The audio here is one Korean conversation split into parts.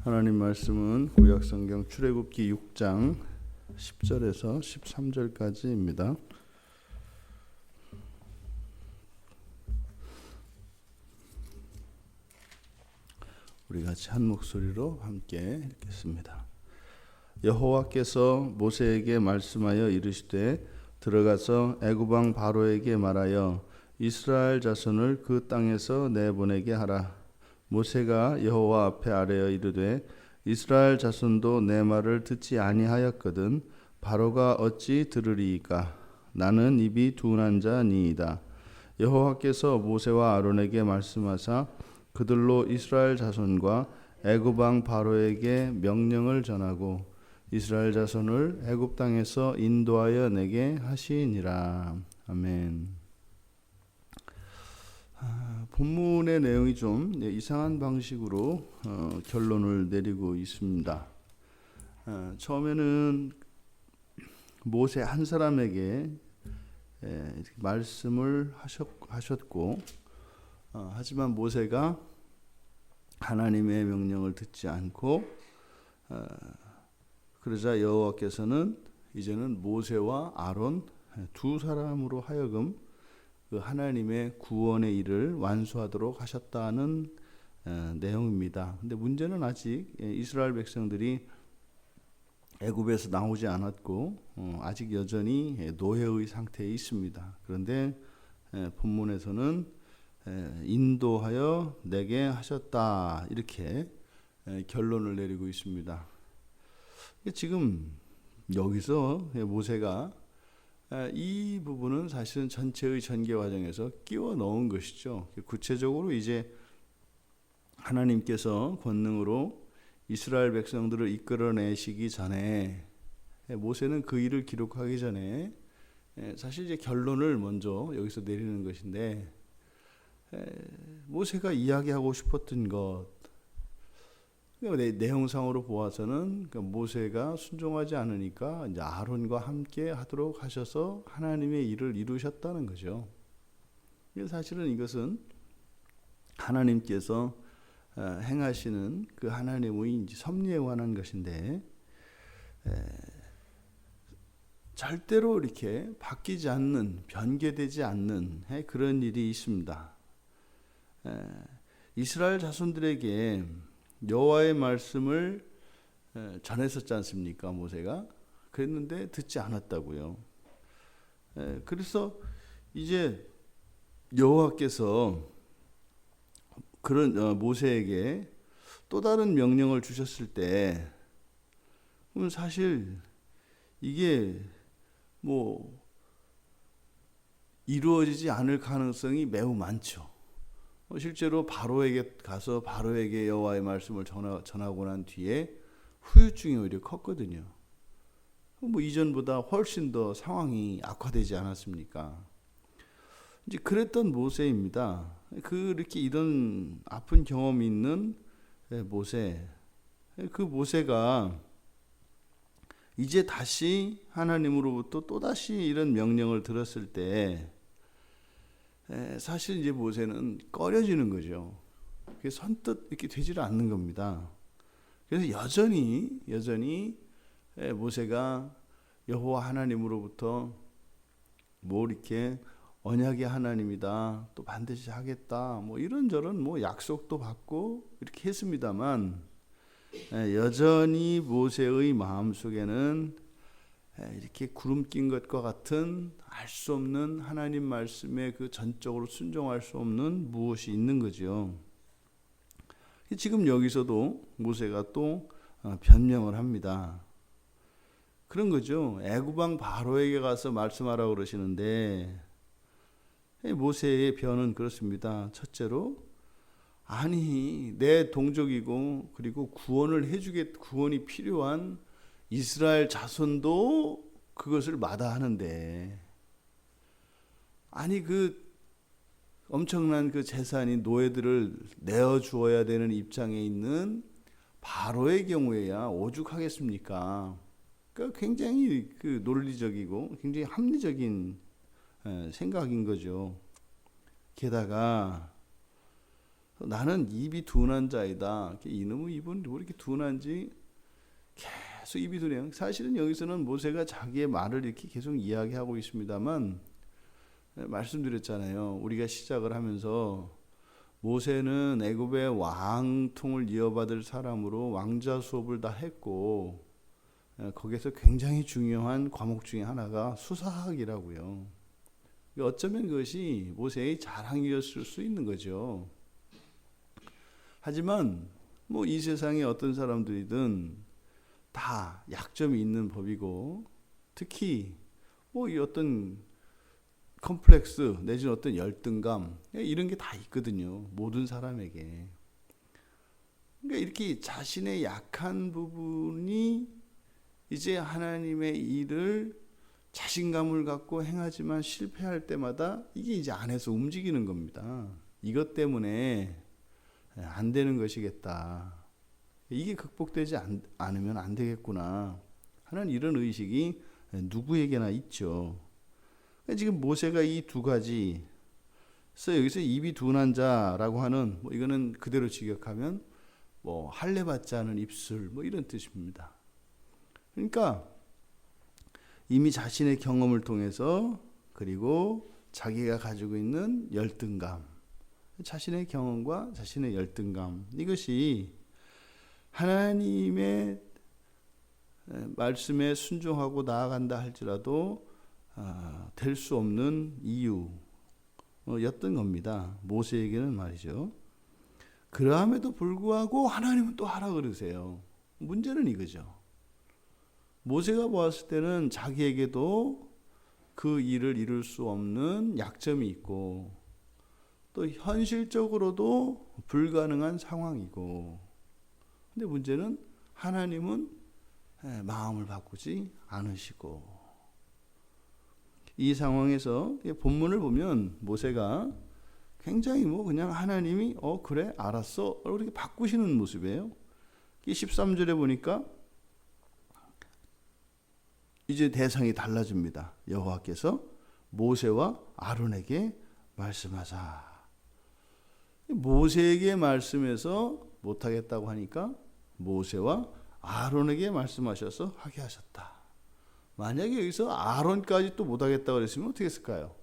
하나님 말씀은 구약성경 출애굽기 6장 10절에서 13절까지입니다. 우리 같이 한 목소리로 함께 읽겠습니다. 여호와께서 모세에게 말씀하여 이르시되 들어가서 애굽 왕 바로에게 말하여 이스라엘 자손을 그 땅에서 내보내게 하라. 모세가 여호와 앞에 아뢰어 이르되 이스라엘 자손도 내 말을 듣지 아니하였거든 바로가 어찌 들으리이까. 나는 입이 둔한 자니이다. 여호와께서 모세와 아론에게 말씀하사 그들로 이스라엘 자손과 애굽 왕 바로에게 명령을 전하고 이스라엘 자손을 애굽 땅에서 인도하여 내게 하시니라. 아멘. 본문의 내용이 좀 이상한 방식으로 결론을 내리고 있습니다. 처음에는 모세 한 사람에게 말씀을 하셨고 하지만 모세가 하나님의 명령을 듣지 않고 그러자 여호와께서는 이제는 모세와 아론 두 사람으로 하여금 그 하나님의 구원의 일을 완수하도록 하셨다는 내용입니다. 근데 문제는 아직 이스라엘 백성들이 애굽에서 나오지 않았고 아직 여전히 노예의 상태에 있습니다. 그런데 본문에서는 인도하여 내게 하셨다 이렇게 결론을 내리고 있습니다. 지금 여기서 모세가 이 부분은 사실은 전체의 전개 과정에서 끼워 넣은 것이죠. 구체적으로 이제 하나님께서 권능으로 이스라엘 백성들을 이끌어내시기 전에 모세는 그 일을 기록하기 전에 사실 이제 결론을 먼저 여기서 내리는 것인데 모세가 이야기하고 싶었던 것 내용상으로 보아서는 모세가 순종하지 않으니까 이제 아론과 함께 하도록 하셔서 하나님의 일을 이루셨다는 거죠. 사실은 이것은 하나님께서 행하시는 그 하나님의 섭리에 관한 것인데 절대로 이렇게 바뀌지 않는, 변개되지 않는 그런 일이 있습니다. 이스라엘 자손들에게 여호와의 말씀을 전했었지 않습니까? 모세가 그랬는데 듣지 않았다고요. 그래서 이제 여호와께서 그런 모세에게 또 다른 명령을 주셨을 때 그럼 사실 이게 뭐 이루어지지 않을 가능성이 매우 많죠. 실제로 바로에게 가서 바로에게 여호와의 말씀을 전하고 난 뒤에 후유증이 오히려 컸거든요. 뭐 이전보다 훨씬 더 상황이 악화되지 않았습니까? 이제 그랬던 모세입니다. 그렇게 이런 아픈 경험이 있는 모세, 그 모세가 이제 다시 하나님으로부터 또 다시 이런 명령을 들었을 때 사실 이제 모세는 꺼려지는 거죠. 그게 선뜻 이렇게 되지를 않는 겁니다. 그래서 여전히 모세가 여호와 하나님으로부터 뭐 이렇게 언약의 하나님이다, 또 반드시 하겠다, 뭐 이런저런 뭐 약속도 받고 이렇게 했습니다만 여전히 모세의 마음 속에는 이렇게 구름 낀 것과 같은 알 수 없는 하나님 말씀에 그 전적으로 순종할 수 없는 무엇이 있는 거죠. 지금 여기서도 모세가 또 변명을 합니다. 그런 거죠. 애굽 왕 바로에게 가서 말씀하라고 그러시는데 모세의 변은 그렇습니다. 첫째로 아니 내 동족이고 그리고 구원이 필요한 이스라엘 자손도 그것을 마다하는데 아니 그 엄청난 그 재산인 노예들을 내어 주어야 되는 입장에 있는 바로의 경우에야 오죽하겠습니까? 그러니까 굉장히 그 논리적이고 굉장히 합리적인 생각인 거죠. 게다가 나는 입이 둔한 자이다. 이놈의 입은 왜 이렇게 둔한지 계속 입이 둔해요. 사실은 여기서는 모세가 자기의 말을 이렇게 계속 이야기하고 있습니다만, 말씀드렸잖아요. 우리가 시작을 하면서 모세는 애굽의 왕통을 이어받을 사람으로 왕자 수업을 다 했고, 거기에서 굉장히 중요한 과목 중에 하나가 수사학이라고요. 어쩌면 그것이 모세의 자랑이었을 수 있는 거죠. 하지만 뭐 이 세상의 어떤 사람들이든 다 약점이 있는 법이고, 특히 뭐 이 어떤 컴플렉스 내지는 어떤 열등감 이런 게 다 있거든요. 모든 사람에게. 그러니까 이렇게 자신의 약한 부분이 이제 하나님의 일을 자신감을 갖고 행하지만 실패할 때마다 이게 이제 안에서 움직이는 겁니다. 이것 때문에 안 되는 것이겠다. 이게 극복되지 않으면 안 되겠구나 하는 이런 의식이 누구에게나 있죠. 지금 모세가 이 두 가지, 그래서 여기서 입이 둔한 자라고 하는, 뭐 이거는 그대로 직역하면 뭐 할례받지 않은 입술 뭐 이런 뜻입니다. 그러니까 이미 자신의 경험을 통해서, 그리고 자기가 가지고 있는 열등감, 자신의 경험과 자신의 열등감, 이것이 하나님의 말씀에 순종하고 나아간다 할지라도 될 수 없는 이유였던 겁니다. 모세에게는 말이죠. 그러함에도 불구하고 하나님은 또 하라 그러세요. 문제는 이거죠. 모세가 보았을 때는 자기에게도 그 일을 이룰 수 없는 약점이 있고, 또 현실적으로도 불가능한 상황이고, 근데 문제는 하나님은 마음을 바꾸지 않으시고, 이 상황에서 본문을 보면 모세가 굉장히 뭐 그냥 하나님이 그래 알았어 이렇게 바꾸시는 모습이에요. 13절에 보니까 이제 대상이 달라집니다. 여호와께서 모세와 아론에게 말씀하사. 모세에게 말씀해서 못하겠다고 하니까 모세와 아론에게 말씀하셔서 하게 하셨다. 만약에 여기서 아론까지 또 못하겠다고 그랬으면 어떻게 했을까요?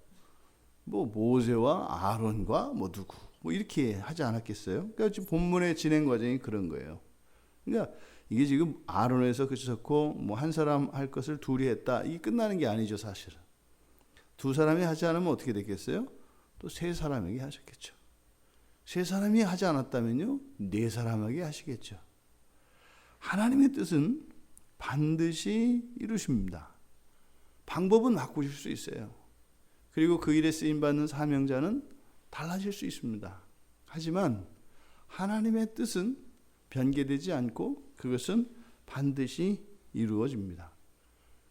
뭐 모세와 아론과 뭐 누구 뭐 이렇게 하지 않았겠어요? 그러니까 지금 본문의 진행 과정이 그런 거예요. 그러니까 이게 지금 아론에서 그쳤고 뭐 한 사람 할 것을 둘이 했다, 이게 끝나는 게 아니죠. 사실은 두 사람이 하지 않으면 어떻게 됐겠어요? 또 세 사람에게 하셨겠죠. 세 사람이 하지 않았다면요, 네 사람에게 하시겠죠. 하나님의 뜻은 반드시 이루십니다. 방법은 바꾸실 수 있어요. 그리고 그 일에 쓰임받는 사명자는 달라질 수 있습니다. 하지만 하나님의 뜻은 변개되지 않고 그것은 반드시 이루어집니다.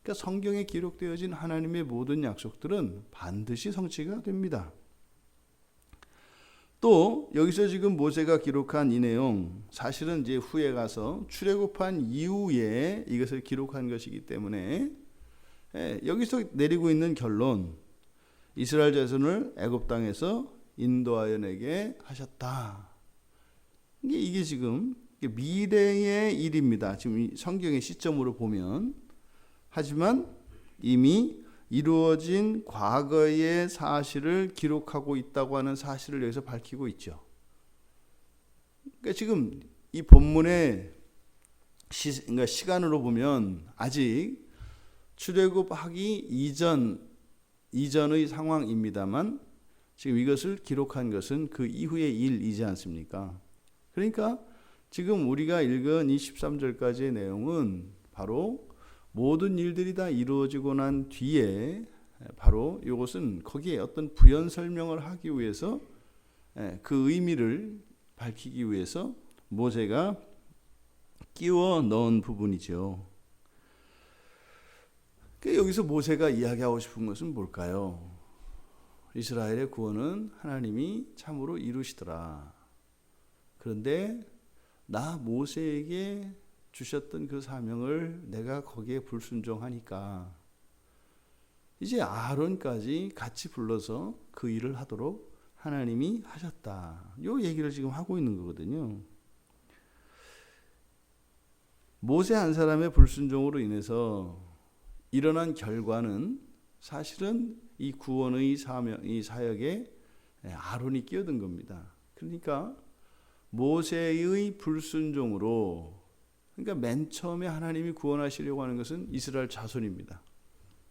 그러니까 성경에 기록되어진 하나님의 모든 약속들은 반드시 성취가 됩니다. 또 여기서 지금 모세가 기록한 이 내용, 사실은 이제 후에 가서 출애굽한 이후에 이것을 기록한 것이기 때문에 여기서 내리고 있는 결론, 이스라엘 자손을 애굽 땅에서 인도하여 내게 하셨다. 이게 지금 미래의 일입니다. 지금 성경의 시점으로 보면. 하지만 이미 이루어진 과거의 사실을 기록하고 있다고 하는 사실을 여기서 밝히고 있죠. 그러니까 지금 이 본문의 그러니까 시간으로 보면 아직 출애굽하기 이전의 상황입니다만, 지금 이것을 기록한 것은 그 이후의 일이지 않습니까? 그러니까 지금 우리가 읽은 이 13절까지의 내용은 바로 모든 일들이 다 이루어지고 난 뒤에, 바로 이것은 거기에 어떤 부연 설명을 하기 위해서, 그 의미를 밝히기 위해서 모세가 끼워 넣은 부분이죠. 여기서 모세가 이야기하고 싶은 것은 뭘까요? 이스라엘의 구원은 하나님이 참으로 이루시더라. 그런데 나 모세에게 주셨던 그 사명을 내가 거기에 불순종하니까 이제 아론까지 같이 불러서 그 일을 하도록 하나님이 하셨다. 요 얘기를 지금 하고 있는 거거든요. 모세 한 사람의 불순종으로 인해서 일어난 결과는 사실은 이 구원의 이 사역에 아론이 끼어든 겁니다. 그러니까 모세의 불순종으로, 그러니까 맨 처음에 하나님이 구원하시려고 하는 것은 이스라엘 자손입니다.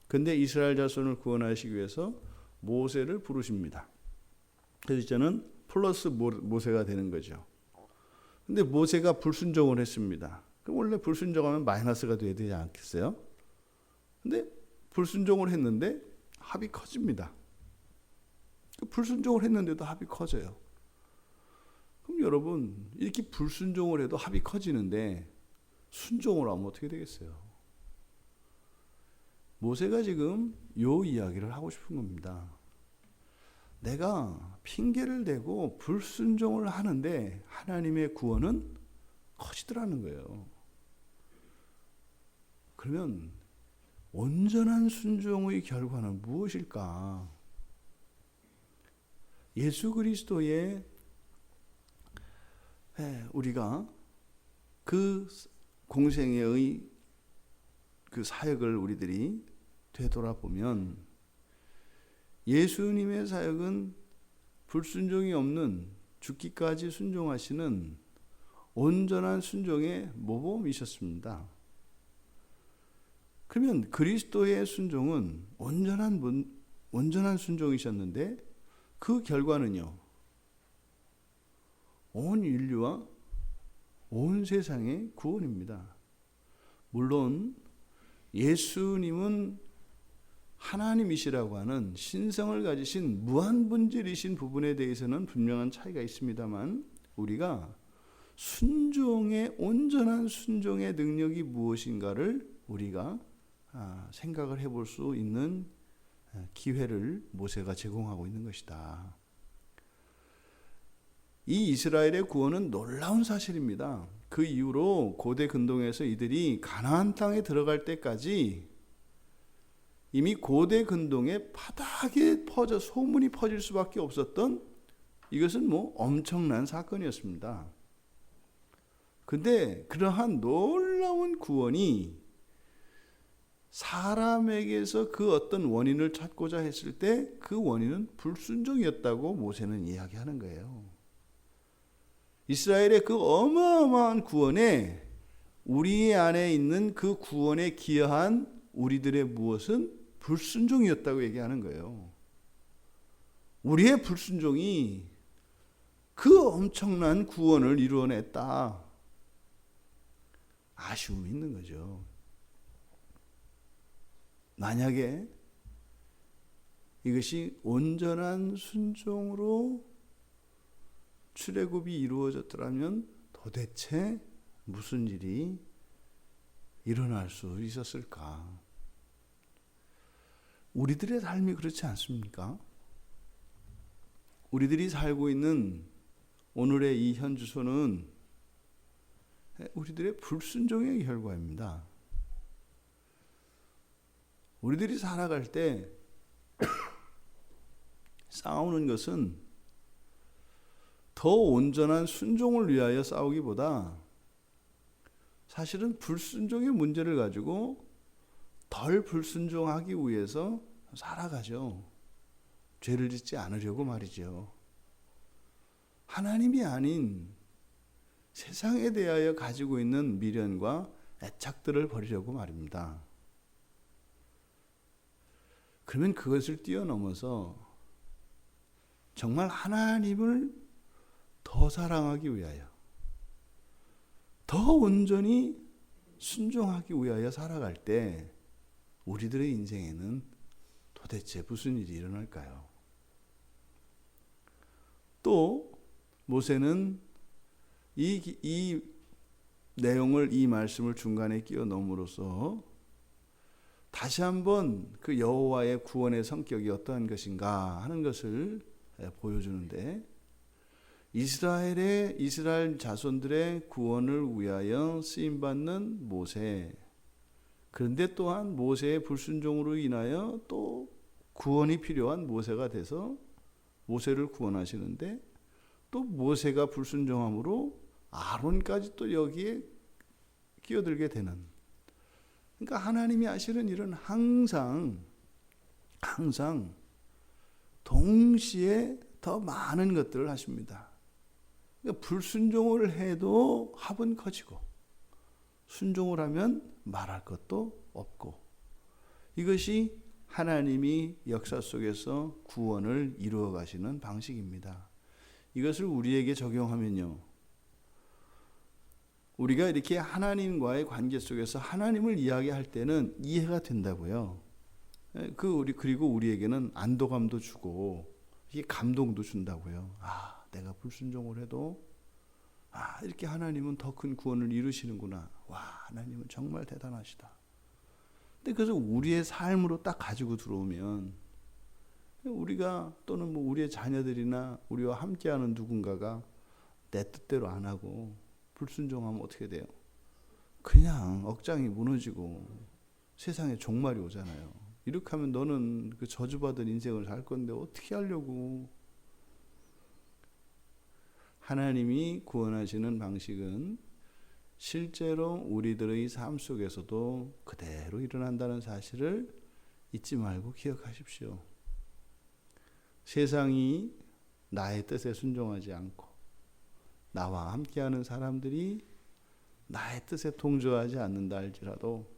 근데 이스라엘 자손을 구원하시기 위해서 모세를 부르십니다. 그래서 이제는 플러스 모세가 되는 거죠. 근데 모세가 불순종을 했습니다. 그럼 원래 불순종하면 마이너스가 돼야 되지 않겠어요? 근데 불순종을 했는데 합이 커집니다. 불순종을 했는데도 합이 커져요. 그럼 여러분, 이렇게 불순종을 해도 합이 커지는데 순종을 하면 어떻게 되겠어요? 모세가 지금 요 이야기를 하고 싶은 겁니다. 내가 핑계를 대고 불순종을 하는데 하나님의 구원은 커지더라는 거예요. 그러면 온전한 순종의 결과는 무엇일까? 예수 그리스도의 우리가 그 공생애의 그 사역을 우리들이 되돌아보면 예수님의 사역은 불순종이 없는 죽기까지 순종하시는 온전한 순종의 모범이셨습니다. 그러면 그리스도의 순종은 온전한 순종이셨는데 그 결과는요, 온 인류와 온 세상의 구원입니다. 물론 예수님은 하나님이시라고 하는 신성을 가지신 무한본질이신 부분에 대해서는 분명한 차이가 있습니다만, 우리가 온전한 순종의 능력이 무엇인가를 우리가 생각을 해볼 수 있는 기회를 모세가 제공하고 있는 것이다. 이 이스라엘의 구원은 놀라운 사실입니다. 그 이후로 고대 근동에서 이들이 가나안 땅에 들어갈 때까지 이미 고대 근동의 바닥에 소문이 퍼질 수밖에 없었던, 이것은 엄청난 사건이었습니다. 근데 그러한 놀라운 구원이 사람에게서 그 어떤 원인을 찾고자 했을 때 그 원인은 불순종이었다고 모세는 이야기하는 거예요. 이스라엘의 그 어마어마한 구원에 우리 안에 있는 그 구원에 기여한 우리들의 무엇은 불순종이었다고 얘기하는 거예요. 우리의 불순종이 그 엄청난 구원을 이루어냈다. 아쉬움이 있는 거죠. 만약에 이것이 온전한 순종으로 출애굽이 이루어졌더라면 도대체 무슨 일이 일어날 수 있었을까? 우리들의 삶이 그렇지 않습니까? 우리들이 살고 있는 오늘의 이 현주소는 우리들의 불순종의 결과입니다. 우리들이 살아갈 때 싸우는 것은 더 온전한 순종을 위하여 싸우기보다 사실은 불순종의 문제를 가지고 덜 불순종하기 위해서 살아가죠. 죄를 짓지 않으려고 말이죠. 하나님이 아닌 세상에 대하여 가지고 있는 미련과 애착들을 버리려고 말입니다. 그러면 그것을 뛰어넘어서 정말 하나님을 더 사랑하기 위하여, 더 온전히 순종하기 위하여 살아갈 때 우리들의 인생에는 도대체 무슨 일이 일어날까요? 또 모세는 이 내용을, 이 말씀을 중간에 끼워 넣음으로써 다시 한번 그 여호와의 구원의 성격이 어떠한 것인가 하는 것을 보여주는데, 이스라엘 자손들의 구원을 위하여 쓰임받는 모세, 그런데 또한 모세의 불순종으로 인하여 또 구원이 필요한 모세가 돼서 모세를 구원하시는데 또 모세가 불순종함으로 아론까지 또 여기에 끼어들게 되는, 그러니까 하나님이 하시는 일은 항상 동시에 더 많은 것들을 하십니다. 그러니까 불순종을 해도 합은 커지고 순종을 하면 말할 것도 없고, 이것이 하나님이 역사 속에서 구원을 이루어 가시는 방식입니다. 이것을 우리에게 적용하면요, 우리가 이렇게 하나님과의 관계 속에서 하나님을 이야기할 때는 이해가 된다고요. 그리고 우리에게는 안도감도 주고 이게 감동도 준다고요. 아, 내가 불순종을 해도 이렇게 하나님은 더 큰 구원을 이루시는구나. 와, 하나님은 정말 대단하시다. 근데 그래서 우리의 삶으로 딱 가지고 들어오면 우리가 또는 뭐 우리의 자녀들이나 우리와 함께하는 누군가가 내 뜻대로 안 하고 불순종하면 어떻게 돼요? 그냥 억장이 무너지고 세상에 종말이 오잖아요. 이렇게 하면 너는 그 저주받은 인생을 살 건데 어떻게 하려고. 하나님이 구원하시는 방식은 실제로 우리들의 삶 속에서도 그대로 일어난다는 사실을 잊지 말고 기억하십시오. 세상이 나의 뜻에 순종하지 않고 나와 함께하는 사람들이 나의 뜻에 동조하지 않는다 할지라도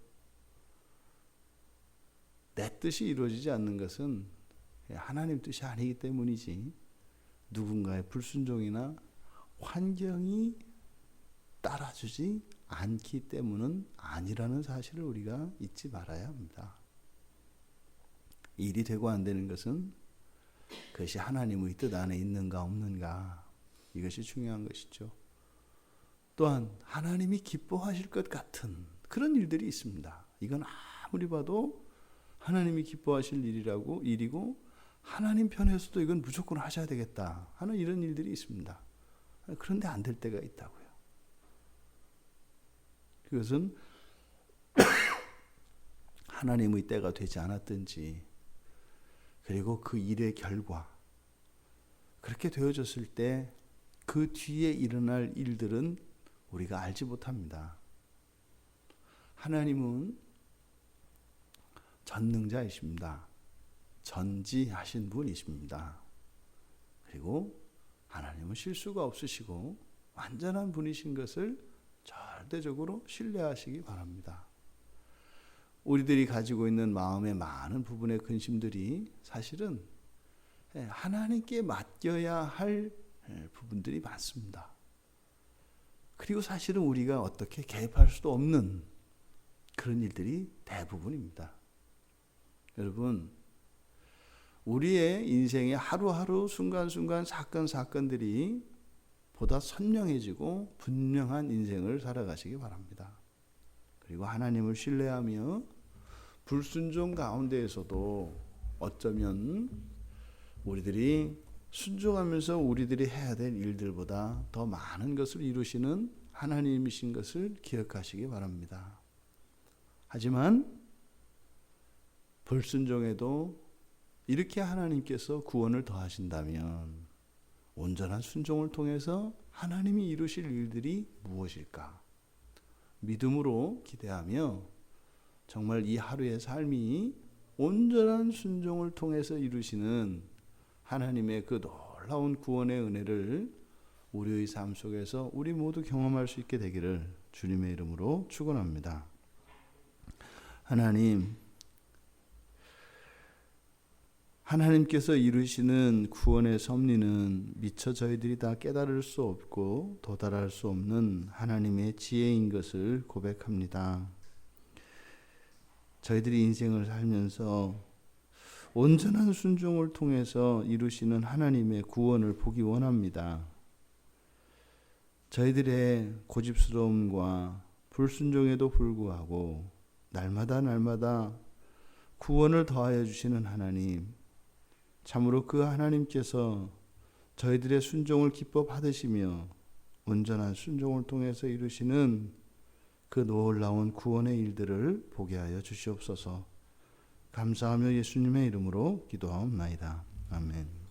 내 뜻이 이루어지지 않는 것은 하나님 뜻이 아니기 때문이지, 누군가의 불순종이나 환경이 따라주지 않기 때문은 아니라는 사실을 우리가 잊지 말아야 합니다. 일이 되고 안 되는 것은 그것이 하나님의 뜻 안에 있는가 없는가, 이것이 중요한 것이죠. 또한 하나님이 기뻐하실 것 같은 그런 일들이 있습니다. 이건 아무리 봐도 하나님이 기뻐하실 일이고 하나님 편에서도 이건 무조건 하셔야 되겠다 하는 이런 일들이 있습니다. 그런데 안 될 때가 있다고요. 그것은 하나님의 때가 되지 않았든지, 그리고 그 일의 결과 그렇게 되어졌을 때 그 뒤에 일어날 일들은 우리가 알지 못합니다. 하나님은 전능자이십니다. 전지하신 분이십니다. 그리고 하나님은 실수가 없으시고 완전한 분이신 것을 절대적으로 신뢰하시기 바랍니다. 우리들이 가지고 있는 마음의 많은 부분의 근심들이 사실은 하나님께 맡겨야 할 부분들이 많습니다. 그리고 사실은 우리가 어떻게 개입할 수도 없는 그런 일들이 대부분입니다. 여러분, 우리의 인생의 하루하루 순간순간 사건들이 보다 선명해지고 분명한 인생을 살아가시기 바랍니다. 그리고 하나님을 신뢰하며 불순종 가운데에서도 어쩌면 우리들이 순종하면서 우리들이 해야 될 일들보다 더 많은 것을 이루시는 하나님이신 것을 기억하시기 바랍니다. 하지만 불순종에도 이렇게 하나님께서 구원을 더하신다면 온전한 순종을 통해서 하나님이 이루실 일들이 무엇일까? 믿음으로 기대하며 정말 이 하루의 삶이 온전한 순종을 통해서 이루시는 하나님의 그 놀라운 구원의 은혜를 우리의 삶 속에서 우리 모두 경험할 수 있게 되기를 주님의 이름으로 축원합니다. 하나님께서 이루시는 구원의 섭리는 미처 저희들이 다 깨달을 수 없고 도달할 수 없는 하나님의 지혜인 것을 고백합니다. 저희들이 인생을 살면서 온전한 순종을 통해서 이루시는 하나님의 구원을 보기 원합니다. 저희들의 고집스러움과 불순종에도 불구하고 날마다 구원을 더하여 주시는 하나님, 참으로 그 하나님께서 저희들의 순종을 기뻐 받으시며 온전한 순종을 통해서 이루시는 그 놀라운 구원의 일들을 보게 하여 주시옵소서. 감사하며 예수님의 이름으로 기도하옵나이다. 아멘.